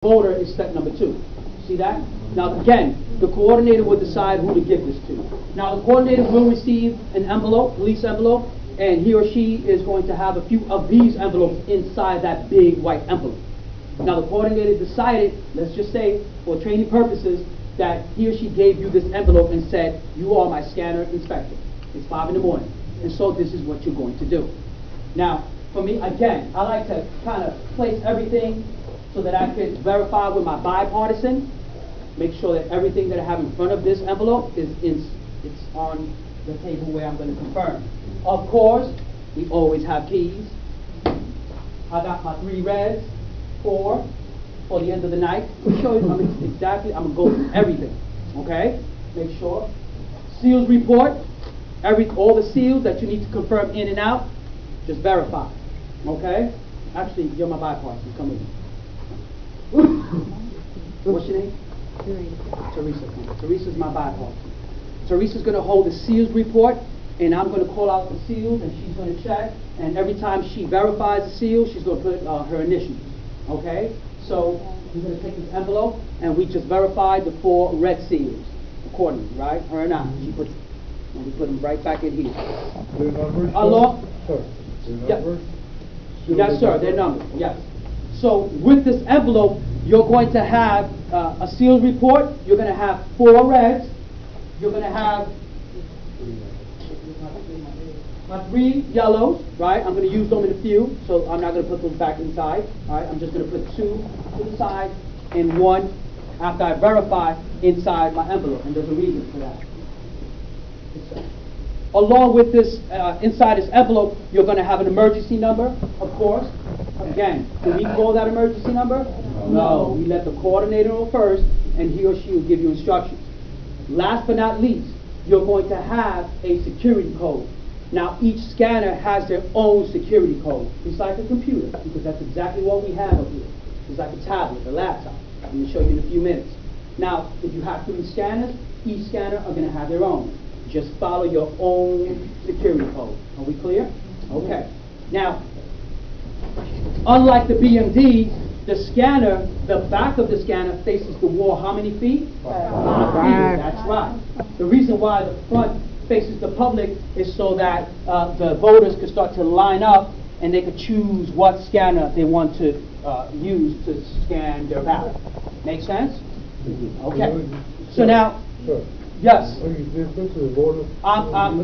voter is step number 2. See that? Now again, the coordinator will decide who to give this to. Now the coordinator will receive an envelope, police envelope, and he or she is going to have a few of these envelopes inside that big white envelope. Now the coordinator decided, let's just say for training purposes, that he or she gave you this envelope and said, you are my scanner inspector. It's 5 in the morning. And so this is what you're going to do. Now, for me, again, I like to kind of place everything so that I can verify with my bipartisan, make sure that everything that I have in front of this envelope it's on the table where I'm going to confirm. Of course, we always have keys. I got my 3 reds, 4 for the end of the night. I'll show you I'm going to go through everything. Okay? Make sure. Seals report, all the seals that you need to confirm in and out, just verify. Okay? Actually, you're my bipartisan. Come with me. What's your name? Teresa. Teresa's my bipartisan. Teresa's going to hold the seals report, and I'm going to call out the seals, and she's going to check. And every time she verifies the seal, she's going to put her initials. Okay? So we're going to take this envelope, and we just verified the 4 red seals accordingly, right? Her and I. And we put them right back in here. Their numbers? Along. Sir, their numbers? Yes, sir. They're numbered. Yes. So with this envelope, you're going to have a seals report. You're going to have 4 reds. You're going to have my 3 yellows, right? I'm going to use them in a few, so I'm not going to put those back inside. All right? I'm just going to put 2 to the side and 1 after I verify inside my envelope, and there's a reason for that. Along with this, inside this envelope, you're going to have an emergency number, of course. Again, do we call that emergency number? No. We let the coordinator know first, and he or she will give you instructions. Last but not least, you're going to have a security code. Now, each scanner has their own security code. It's like a computer, because that's exactly what we have up here. It's like a tablet, a laptop. I'm going to show you in a few minutes. Now, if you have 3 scanners, each scanner are going to have their own. Just follow your own security code. Are we clear? Okay. Now, unlike the BMD, the scanner, the back of the scanner faces the wall how many feet? 5 feet. That's right. The reason why the front faces the public is so that the voters could start to line up and they could choose what scanner they want to use to scan their ballot. Make sense? Okay. So now, yes.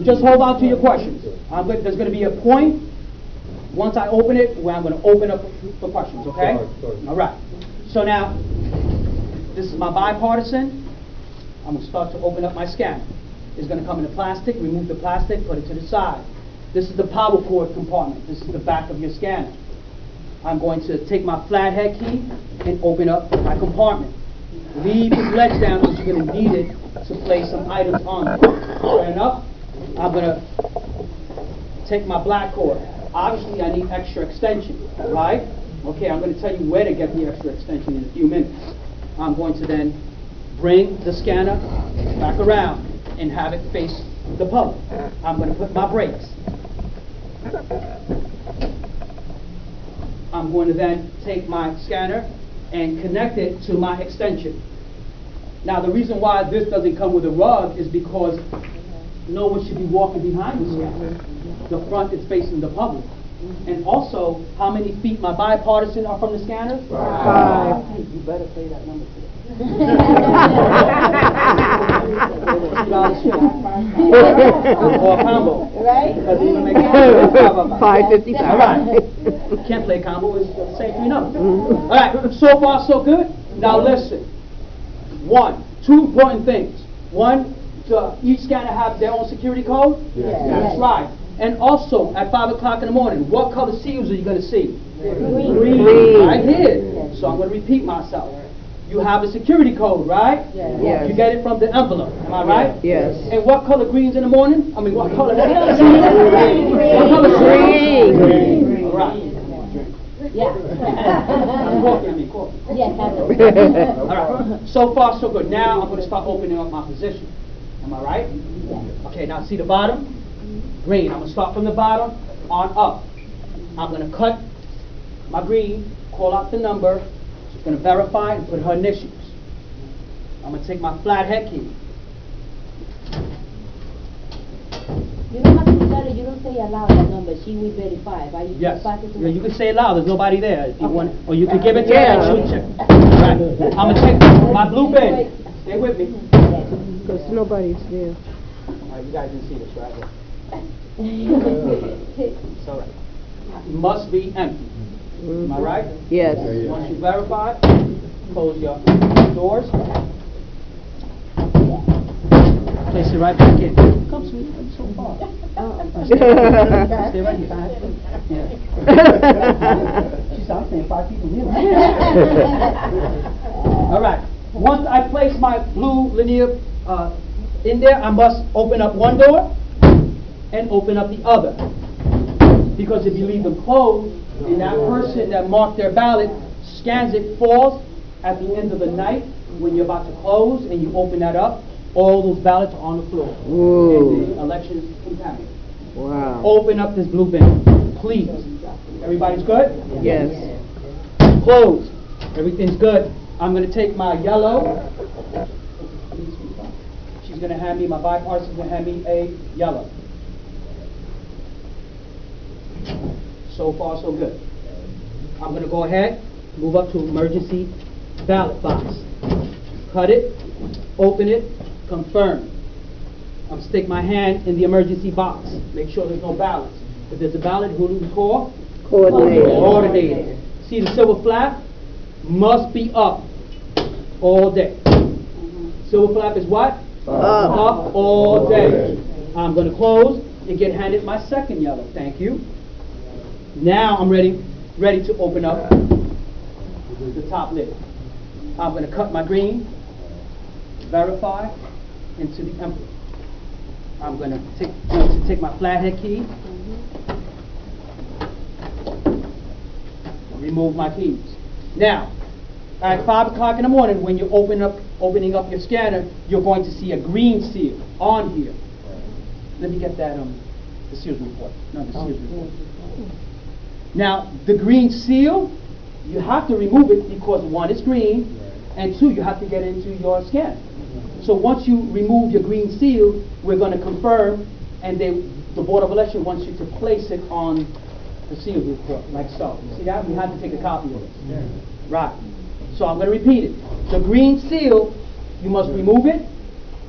Just hold on to your questions. There's going to be a point once I open it where I'm going to open up for questions, okay? All right. So now, this is my bipartisan. I'm going to start to open up my scanner. It's going to come in the plastic. Remove the plastic, put it to the side. This is the power cord compartment. This is the back of your scanner. I'm going to take my flathead key and open up my compartment. Leave the ledge down because you're going to need it to place some items on it. Fair enough? I'm going to take my black cord. Obviously, I need extra extension, right? Okay, I'm going to tell you where to get the extra extension in a few minutes. I'm going to then bring the scanner back around and have it face the public. I'm going to put my brakes. I'm going to then take my scanner and connect it to my extension. Now, the reason why this doesn't come with a rug is because no one should be walking behind the scanner. The front is facing the public. And also, how many feet my bipartisan are from the scanner? 5. You better say that number today. Or a combo. Right? 555. All right. Can't play combo. It's the same 3 numbers. All right. So far, so good. Now listen. 2 important things. 1, each scanner have their own security code? Yes. That's right. And also, at 5 o'clock in the morning, what color seals are you going to see? Green. Right here. So I'm going to repeat myself. You have a security code, right? Yes. You get it from the envelope. Am I right? Yes. And what color green's in the morning? I mean, what color? Green. What color? Green. All right. Coffee. Yes. All right. So far, so good. Now I'm going to start opening up my position. Am I right? Okay. Now see the bottom. Green. I'm going to start from the bottom on up. I'm going to cut my green, call out the number, going to verify and put her initials. I'm going to take my flathead key. You don't have to tell her, you don't say aloud that number, she will verify. But you Yes. pass it to Yeah, her. you can say it loud. There's nobody there if you Okay. want, or you can give it to Yeah. her and she'll check. Right. I'm gonna take my blue pen. Stay with me. Because nobody's there. All right, you guys didn't see this, right? It's all right. It must be empty. Am I right? Yes. Once you verify, close your doors. Place it right back in. Come, sweetie. It's so far. Stay right here. Yeah. She's out saying 5 people here. All right. Once I place my blue linear in there, I must open up one door and open up the other. Because if you leave them closed, and that person that marked their ballot scans it, falls at the end of the night when you're about to close and you open that up, all those ballots are on the floor. Whoa. And the election is contaminated. Wow. Open up this blue bin, please. Everybody's good? Yes. Close. Everything's good. I'm going to take my yellow. She's going to hand me, my bipartisan is going to hand me a yellow. So far, so good. I'm going to go ahead, move up to emergency ballot box. Cut it, open it, confirm. I'm stick my hand in the emergency box. Make sure there's no ballots. If there's a ballot, who do we call? Coordinator. Coordinator. See the silver flap? Must be up all day. Silver flap is what? Up all day. I'm going to close and get handed my second yellow. Thank you. Now I'm ready to open up the top lid. I'm going to cut my green, verify, into the envelope. I'm going to take my flathead key, remove my keys. Now, at 5 o'clock in the morning, when you're opening up your scanner, you're going to see a green seal on here. Let me get that the seals report. No, the seals report. Now, the green seal, you have to remove it because 1, it's green, and 2, you have to get into your scanner. So once you remove your green seal, we're going to confirm, and the Board of Election wants you to place it on the seal report, like so. See that? We have to take a copy of it. Right. So I'm going to repeat it. The green seal, you must remove it,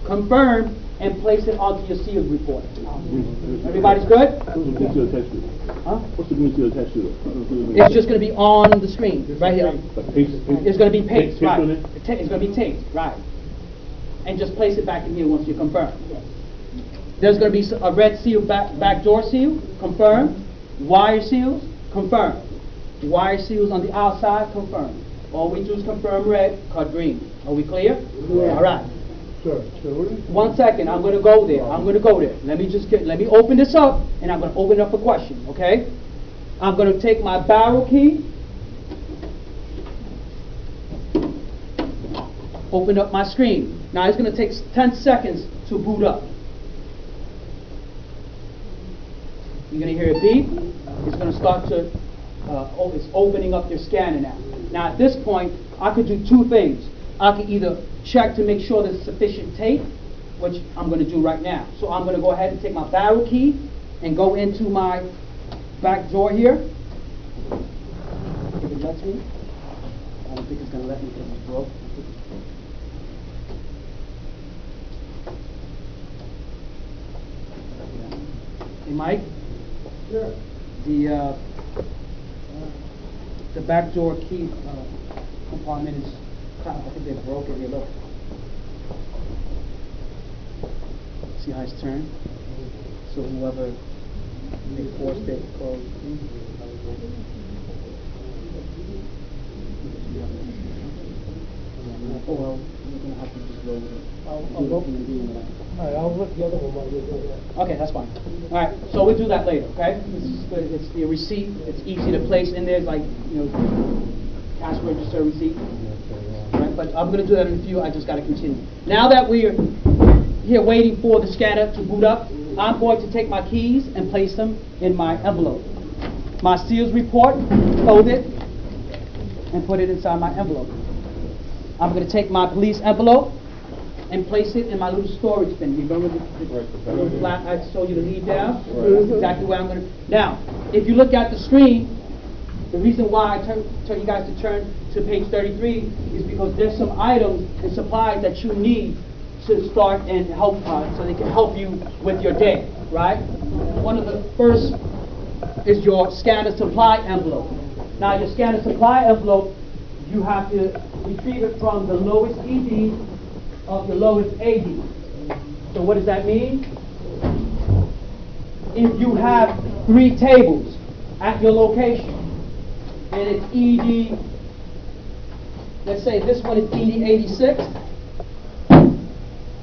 confirm, and place it onto your sealed report. Everybody's good? What's the green seal attached to it? Huh? What's the green seal attached to it? It's just going to be on the screen, right here. Like paste? It's going to be paste, right. on it? It's going to be taped, right. And just place it back in here once you confirm. There's going to be a red seal, back door seal, confirm. Wire seals, confirm. Wire seals on the outside, confirm. All we do is confirm red, cut green. Are we clear? Yeah. All right. Sir, 1 second, I'm going to go there. Let me open this up, and I'm going to open up a question, okay? I'm going to take my barrel key, open up my screen. Now it's going to take 10 seconds to boot up. You're going to hear a beep. It's going to start to, it's opening up your scanner now. Now at this point, I could do 2 things. I could either check to make sure there's sufficient tape, which I'm going to do right now. So I'm going to go ahead and take my barrel key and go into my back door here. If it lets me. I don't think it's going to let me because it's broke. Hey Mike? Sure. The back door key compartment is kind of, I think they broke it here, look. See how it's turned? So whoever they forced it closed. Oh well, you're gonna have to just go with it. I'll go. All right, I'll look the other one while you're doing that. Okay, that's fine. All right, so we'll do that later, okay? This is good. It's the receipt. It's easy to place in there. It's like, cash register receipt. Right? But I'm going to do that in a few. I just got to continue. Now that we're here waiting for the scanner to boot up, I'm going to take my keys and place them in my envelope. My seals report, fold it, and put it inside my envelope. I'm going to take my police envelope and place it in my little storage bin. You remember the little flat I told you to leave down? That's exactly where I'm going to. Now, if you look at the screen, the reason why I tell you guys to turn to page 33 is because there's some items and supplies that you need to start and help, so they can help you with your day, right? One of the first is your scanner supply envelope. Now, your scanner supply envelope, you have to retrieve it from the lowest ED of the lowest AD. So what does that mean? If you have 3 tables at your location, and it's ED, let's say this one is ED 86,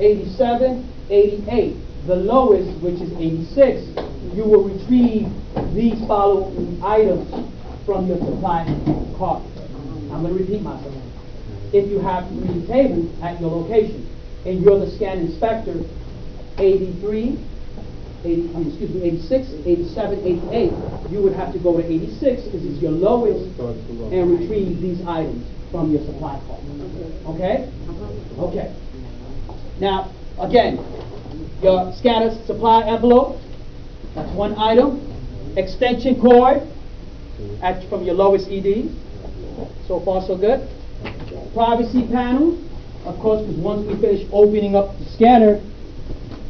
87, 88. The lowest, which is 86, you will retrieve these following items from your supply cart. I'm going to repeat myself. If you have 3 tables at your location, and you're the scan inspector, 86, 87, 88, you would have to go to 86 because it's your lowest and retrieve these items from your supply cart. Okay? Okay. Now, again, your scanner supply envelope, that's one item. Extension cord from your lowest ED. So far, so good. Privacy panels, of course, because once we finish opening up the scanner,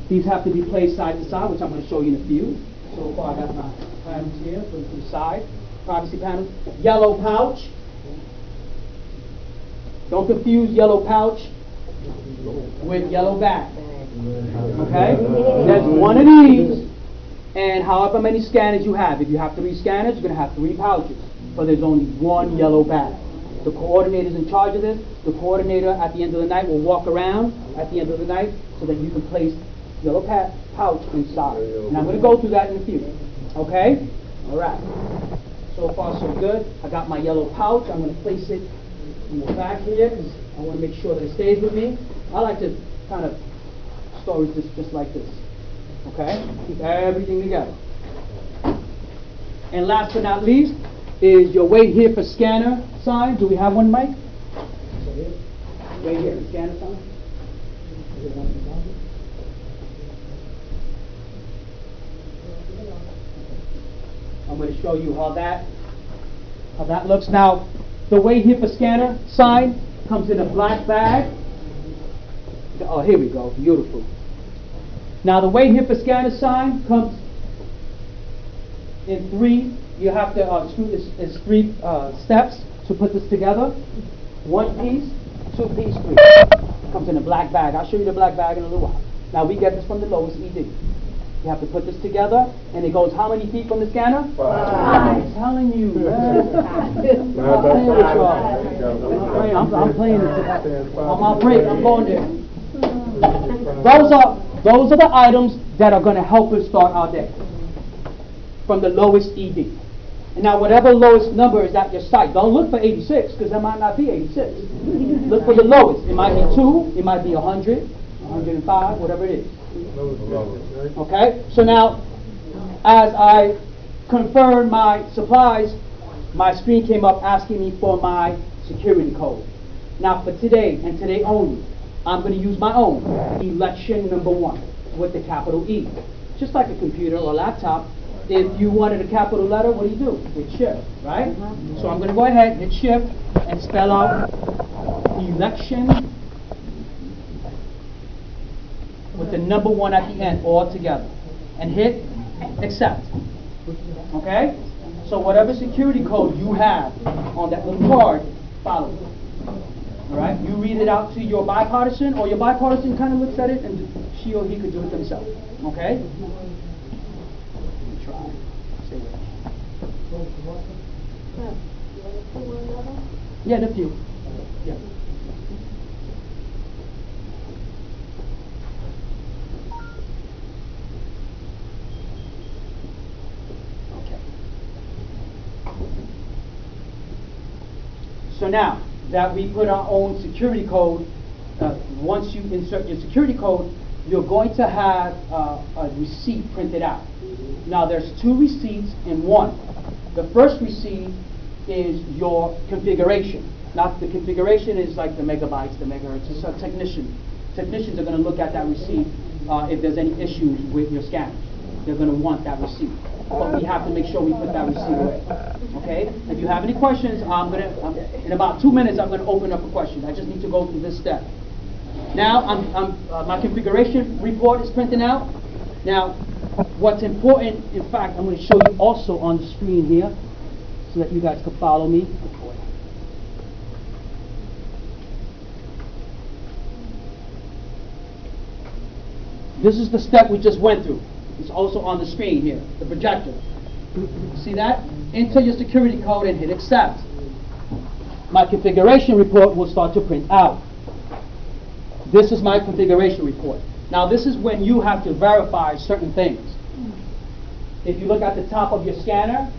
these have to be placed side to side, which I'm going to show you in a few. So far, I got my panels here for the side. Privacy panels. Yellow pouch. Don't confuse yellow pouch with yellow bag. Okay? There's one of these, and however many scanners you have. If you have 3 scanners, you're going to have 3 pouches, but there's only one yellow bag. The coordinator's in charge of this. The coordinator at the end of the night will walk around at the end of the night so that you can place yellow pouch inside. And I'm going to go through that in a few. Okay? All right. So far, so good. I got my yellow pouch. I'm going to place it in the back here because I want to make sure that it stays with me. I like to kind of storage this just like this. Okay? Keep everything together. And last but not least is your wait here for scanner sign. Do we have one, Mike? Wait here, scanner sign. I'm going to show you how that looks. Now, the wait here for scanner sign comes in a black bag. Oh, here we go. Beautiful. Now, the wait here for scanner sign comes in 3. You have to screw this. It's 3 steps to put this together. 1 piece, 2 piece, 3. Comes in a black bag. I'll show you the black bag in a little while. Now, we get this from the lowest ED. You have to put this together, and it goes how many feet from the scanner? 5. I'm telling you, man. I'm playing with y'all. I'm playing it. On my break, I'm going there. Those are the items that are going to help us start our day from the lowest ED. And now, whatever lowest number is at your site, don't look for 86 because there might not be 86. Look for the lowest. It might be 2, it might be 100, 105, whatever it is. Okay, so now as I confirmed my supplies, my screen came up asking me for my security code. Now for today and today only, I'm going to use my own election number 1 with the capital E. Just like a computer or a laptop, if you wanted a capital letter, what do? Hit shift, right? So I'm going to go ahead, hit shift, and spell out election with the number 1 at the end all together. And hit accept. Okay? So whatever security code you have on that little card, follow it. Alright? You read it out to your bipartisan, or your bipartisan kind of looks at it and she or he could do it themselves. Okay? Try. Stay with me. Yeah, the few. Yeah. So now that we put our own security code, once you insert your security code, you're going to have a receipt printed out. Now there's 2 receipts in one. The first receipt is your configuration. Now, the configuration is like the megabytes, the megahertz. It's a technician. Technicians are going to look at that receipt if there's any issues with your scanner. They're going to want that receipt. But we have to make sure we put that receipt away. Okay? If you have any questions, in about 2 minutes, I'm going to open up for questions. I just need to go through this step. Now, my configuration report is printing out. Now, what's important, in fact, I'm going to show you also on the screen here so that you guys can follow me. This is the step we just went through. It's also on the screen here, the projector. See that? Enter your security code and hit accept. My configuration report will start to print out. This is my configuration report. Now this is when you have to verify certain things. If you look at the top of your scanner,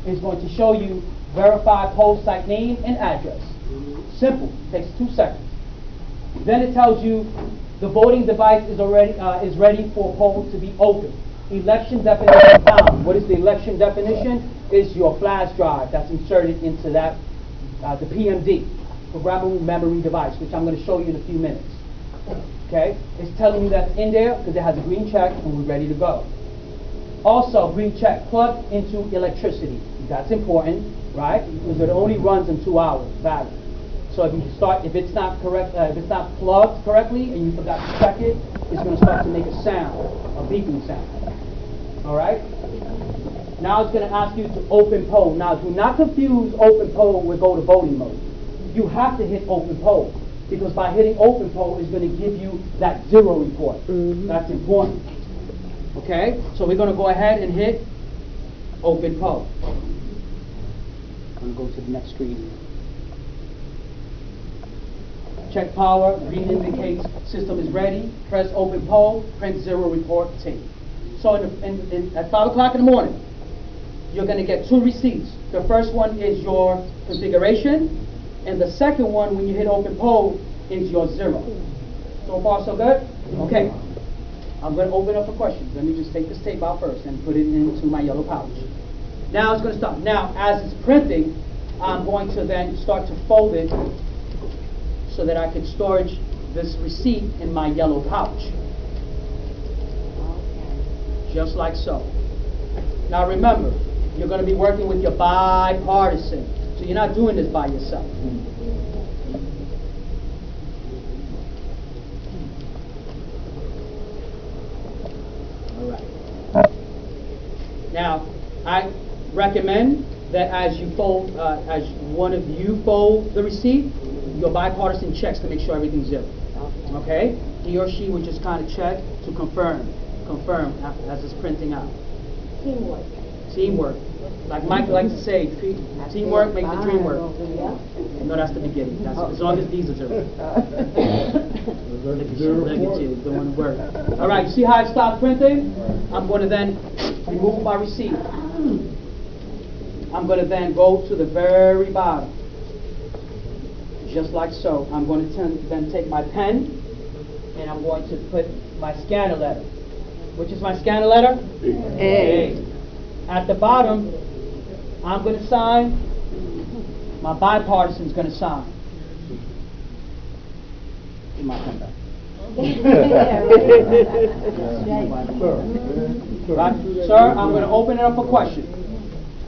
it's going to show you verify poll site name and address. Simple, takes 2 seconds. Then it tells you the voting device is ready for poll to be open. Election definition found. What is the election definition? Is your flash drive that's inserted into that, the PMD, programmable memory device, which I'm going to show you in a few minutes. Okay? It's telling you that's in there because it has a green check and we're ready to go. Also, green check plugged into electricity. That's important, right? Because it only runs in 2 hours, battery. So if it's not correct, if it's not plugged correctly and you forgot to check it, it's going to start to make a sound, a beeping sound. All right? Now it's going to ask you to open poll. Now do not confuse open poll with go to voting mode. You have to hit open poll because by hitting open poll is going to give you that 0 report. That's important. Okay? So we're going to go ahead and hit open poll. I'm going to go to the next screen. Check power, green indicates system is ready. Press open poll, print 0 report, tape. So at 5 o'clock in the morning, you're going to get 2 receipts. The first one is your configuration, and the second one, when you hit open poll, is your 0. So far, so good? Okay. I'm going to open up for questions. Let me just take this tape out first and put it into my yellow pouch. Now it's going to stop. Now, as it's printing, I'm going to then start to fold it so that I can storage this receipt in my yellow pouch. Just like so. Now remember, you're going to be working with your bipartisan. So you're not doing this by yourself. All right. Now, I recommend that as you fold, as one of you fold the receipt, your bipartisan checks to make sure everything's 0. Okay? He or she would just kind of check to confirm as it's printing out. Teamwork. Teamwork. Like Mike likes to say, teamwork makes the dream work. No, that's the beginning. That's as long as these are 0. Look at you, doing the work. All right, you see how I stopped printing? I'm going to then remove my receipt. I'm going to then go to the very bottom. Just like so. I'm going to then take my pen and I'm going to put my scanner letter. Which is my scanner letter? A. At the bottom, I'm going to sign. My bipartisan is going to sign. Give my pen back. Right. Sir, I'm going to open it up for questions.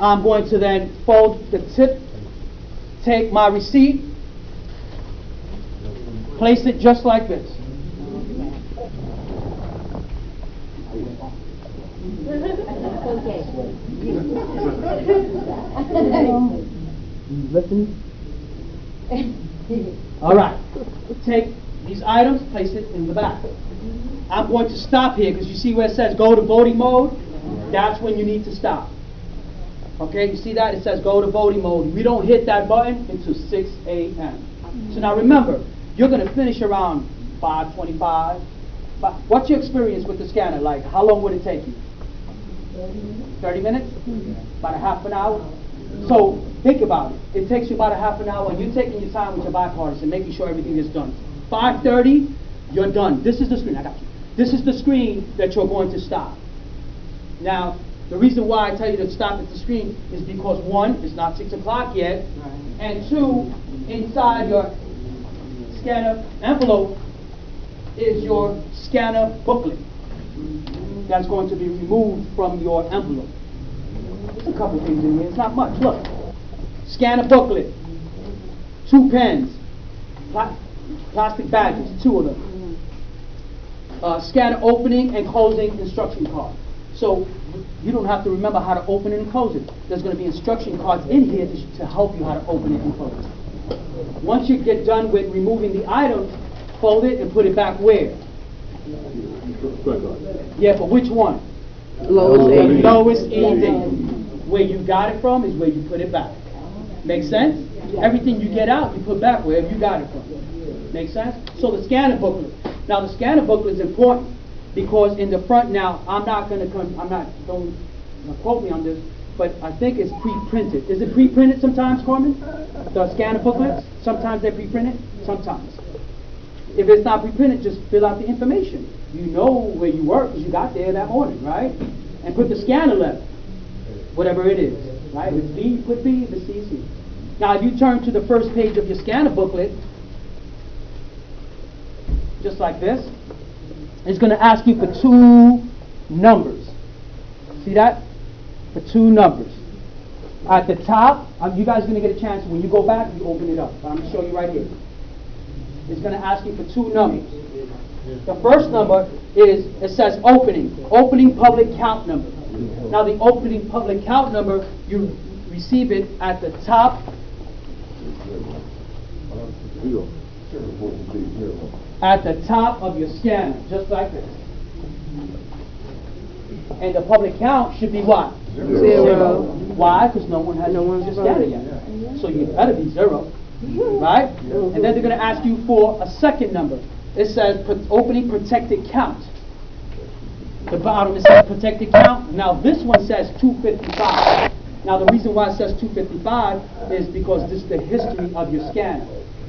I'm going to then fold the tip, take my receipt, place it just like this. Okay. Listen. All right. Take these items, place it in the back. I'm going to stop here because you see where it says go to voting mode? That's when you need to stop. Okay, you see that? It says go to voting mode. We don't hit that button until 6 a.m. So now remember, you're going to finish around 5:25. What's your experience with the scanner? Like, how long would it take you? 30 minutes? About a half an hour? So think about it. It takes you about a half an hour, and you're taking your time with your bipartisan, making sure everything is done. 5:30, you're done. This is the screen. I got you. This is the screen that you're going to stop. Now, The reason why I tell you to stop at the screen is because one, it's not 6 o'clock yet, and two, inside your scanner envelope is your scanner booklet that's going to be removed from your envelope. There's a couple things in here, it's not much, look. Scanner booklet, 2 pens, plastic badges, 2 of them. Scanner opening and closing instruction card. So you don't have to remember how to open it and close it. There's going to be instruction cards in here to help you how to open it and close it. Once you get done with removing the items, fold it and put it back where? Yeah, but which one? Lowest The end. lowest end. Where you got it from is where you put it back. Make sense? Everything you get out, you put back wherever you got it from. Make sense? So the scanner booklet. Now the scanner booklet is important because in the front now, don't quote me on this, but I think it's pre-printed. Is it pre-printed sometimes, Carmen? The scanner booklets? Sometimes they're pre-printed? Sometimes. If it's not pre-printed, just fill out the information. You know where you work because you got there that morning, right? And put the scanner letter, whatever it is, right? If it's B, you put B, if it's C, C. Now if you turn to the first page of your scanner booklet, just like this, it's going to ask you for 2 numbers. See that? For 2 numbers. At the top, you guys are going to get a chance, when you go back, you open it up. But I'm going to show you right here. It's going to ask you for 2 numbers. The first number is, it says opening public count number. Now the opening public count number, you receive it at the top. At the top of your scanner, just like this. And the public count should be what? 0. Why? Because no one has one's your scanner voted. yet. So you better be 0. Right? And then they're going to ask you for a second number. It says opening protected count. The bottom it says protected count. Now this one says 255. Now the reason why it says 255 is because this is the history of your scanner.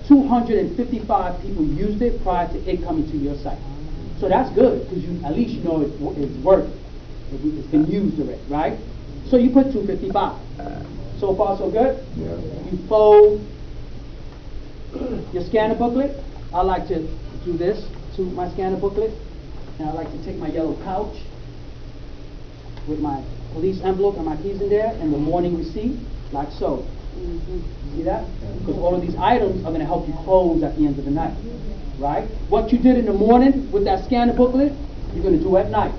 255 people used it prior to it coming to your site. So that's good because you at least you know it's working. It's been used already, right? So you put 255. So far so good? Yeah. You fold your scanner booklet. I like to do this to my scanner booklet. And I like to take my yellow pouch with my police envelope and my keys in there and the morning receipt, like so. See that? Because all of these items are going to help you close at the end of the night. Right? What you did in the morning with that scanner booklet, you're going to do at night.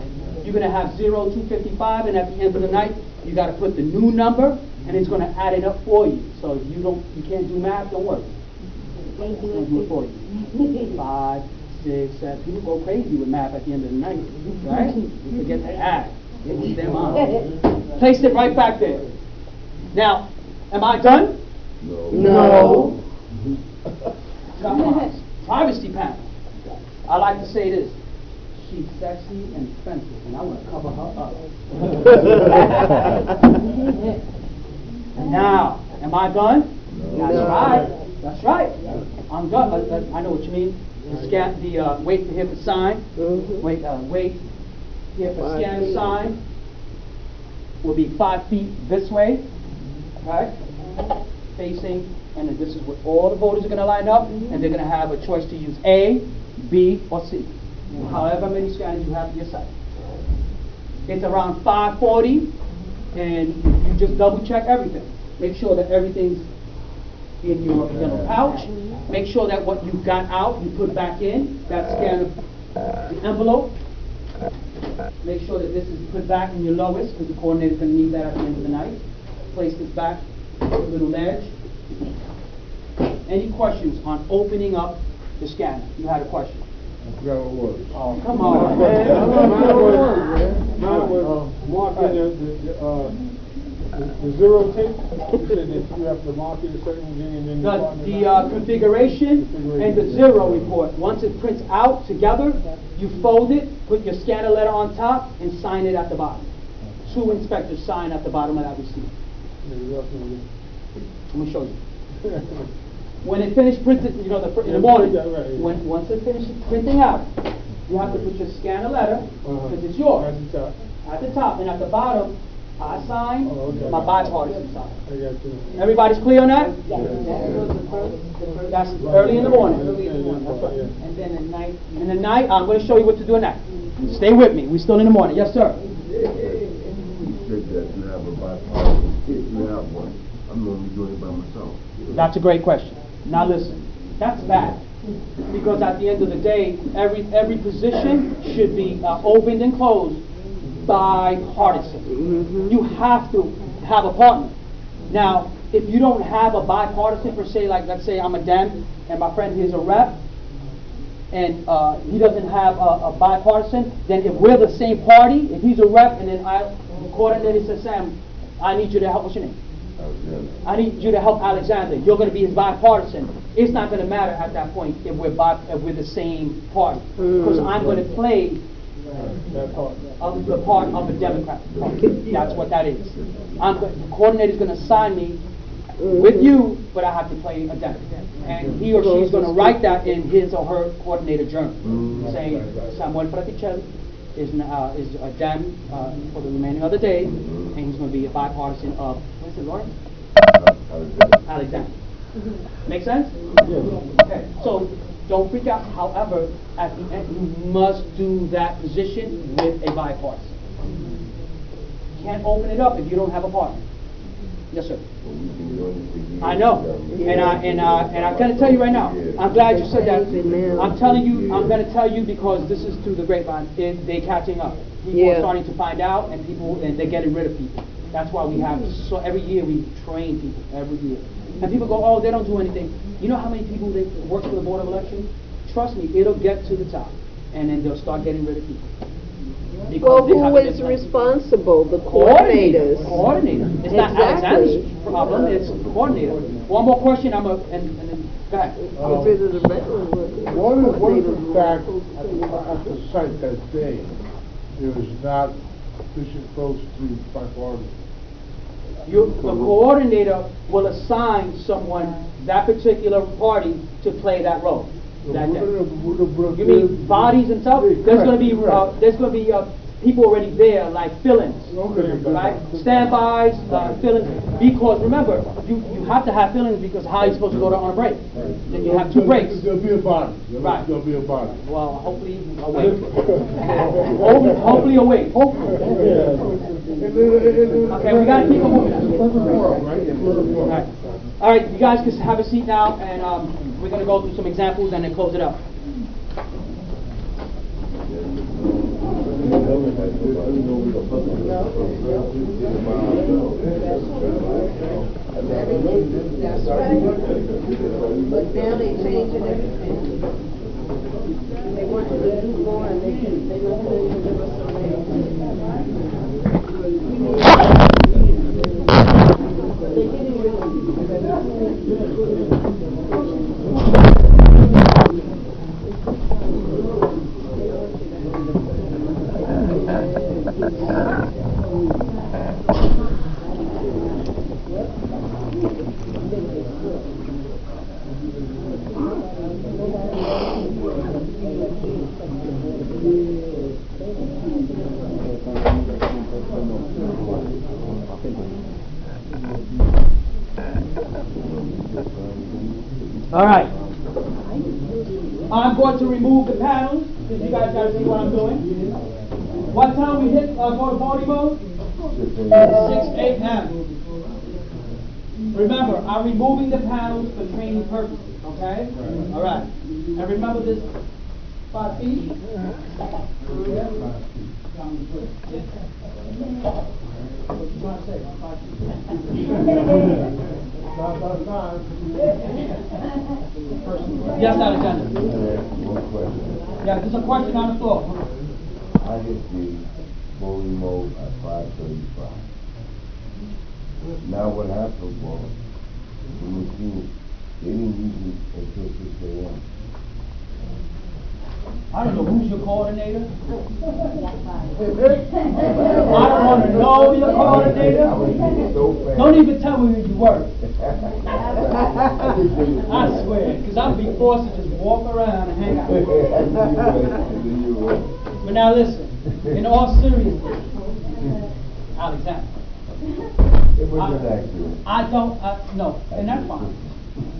You're going to have 0, 255, and at the end of the night, you got to put the new number, and it's going to add it up for you. So if you can't do math, don't worry. It's going to do it for you. 5, 6, 7. People go crazy with math at the end of the night, right? You forget to add. It was their mind. Place it right back there. Now, am I done? No. Come on. Privacy panel. I like to say this. She's sexy and expensive, and I want to cover her up. Now, am I done? That's right. That's right. I'm done. I know what you mean. The wait for here for sign. Wait here for scan the sign. Will be 5 feet this way, right? Facing, and then this is where all the voters are going to line up, and they're going to have a choice to use A, B, or C. However many scanners you have to your site. It's around 5:40, and you just double check everything. Make sure that everything's in your yellow pouch. Make sure that what you got out, you put back in that scanner, the envelope. Make sure that this is put back in your lowest, because the coordinator's going to need that at the end of the night. Place this back, a little edge. Any questions on opening up the scanner? You had a question? Oh, come on, man. Mine was marking the 0 tape. You said that you have to mark it a certain way and then The configuration and the 0 report. Once it prints out together, you fold it, put your scanner letter on top, and sign it at the bottom. 2 inspectors sign at the bottom of that receipt. Let me show you. When it finished printing, in the morning, once it finishes printing out, you have to put your scanner letter, because it's yours, at the top, and at the bottom, I sign Oh, okay. my bipartisan side. I got you. Everybody's clear on that? Yes. That's early in the morning. That's right. And then at night. In the night, I'm going to show you what to do at night. Stay with me. We're still in the morning. Yes, sir. You said that you have a bipartisan. If you have one, I'm normally doing it by myself. That's a great question. Now listen, that's bad. Because at the end of the day, every position should be opened and closed bipartisan. You have to have a partner. Now, if you don't have a bipartisan per se, like let's say I'm a Dem and my friend here is a rep, and he doesn't have a bipartisan, then if we're the same party, if he's a rep and then the coordinator says, Sam, I need you to help, what's your name? I need you to help Alexander. You're going to be his bipartisan. It's not going to matter at that point if we're the same party, because I'm going to play the part of a Democrat party. That's what that is. The coordinator is going to sign me with you, but I have to play a Democrat. And he or she is going to write that in his or her coordinator journal, saying Samuel Fraticelli is a Dem for the remaining of the day, and he's going to be a bipartisan of, what's it, Lawrence? Alexander. Make sense? Okay. So don't freak out. However, at the end, you must do that position with a bipartisan. You can't open it up if you don't have a partner. Yes, sir. I know, and I gotta tell you right now. I'm glad you said that. I'm telling you. I'm gonna tell you because this is through the grapevine. They're catching up. People are starting to find out, and they're getting rid of people. That's why we have every year we train people every year. And people go, oh, they don't do anything. You know how many people they work for the Board of Election? Trust me, it'll get to the top, and then they'll start getting rid of people. Well, who is responsible? The coordinators. Coordinator. It's not Alexander's problem, it's the coordinator. One more question, and then, go ahead. If it is a regular worker. What is the fact at the site that day, there was not sufficient votes to bipartisan? The coordinator will assign someone, that particular party, to play that role. That day. You mean bodies and stuff? There's going to be people already there, like fill-ins, right? Standbys, fill-ins. Because remember, you have to have fill-ins because how are you supposed to go on a break? Then you have 2 breaks. There'll be a body. Right. There'll be a body. Well, hopefully awake. Hopefully awake. Okay, we got to keep it moving. All right, you guys can have a seat now, and we're going to go through some examples and then close it up. That's right. But now they changing everything. They want you to do more, and they don't tell you to give us a All right. I'm going to remove the panels, because you guys got to see what I'm doing. What time we hit, go to voting mode? 6 a.m. Remember, I'm removing the panels for training purposes, okay? All right. And remember this 5 feet? What you trying to say about 5 feet? Yes, Alexander. One question. Yeah, there's a question on the floor. I hit the voting mode at 5:35. Now what happened was, the machine, they didn't use it until 6 a.m. I don't know who's your coordinator. I don't want to know your coordinator. Don't even tell me who you were. I swear, because I'd be forced to just walk around and hang out. But now listen, in all seriousness, Alexander. It was an accident. I don't, no, and that's fine.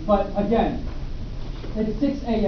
But again, it's 6 a.m.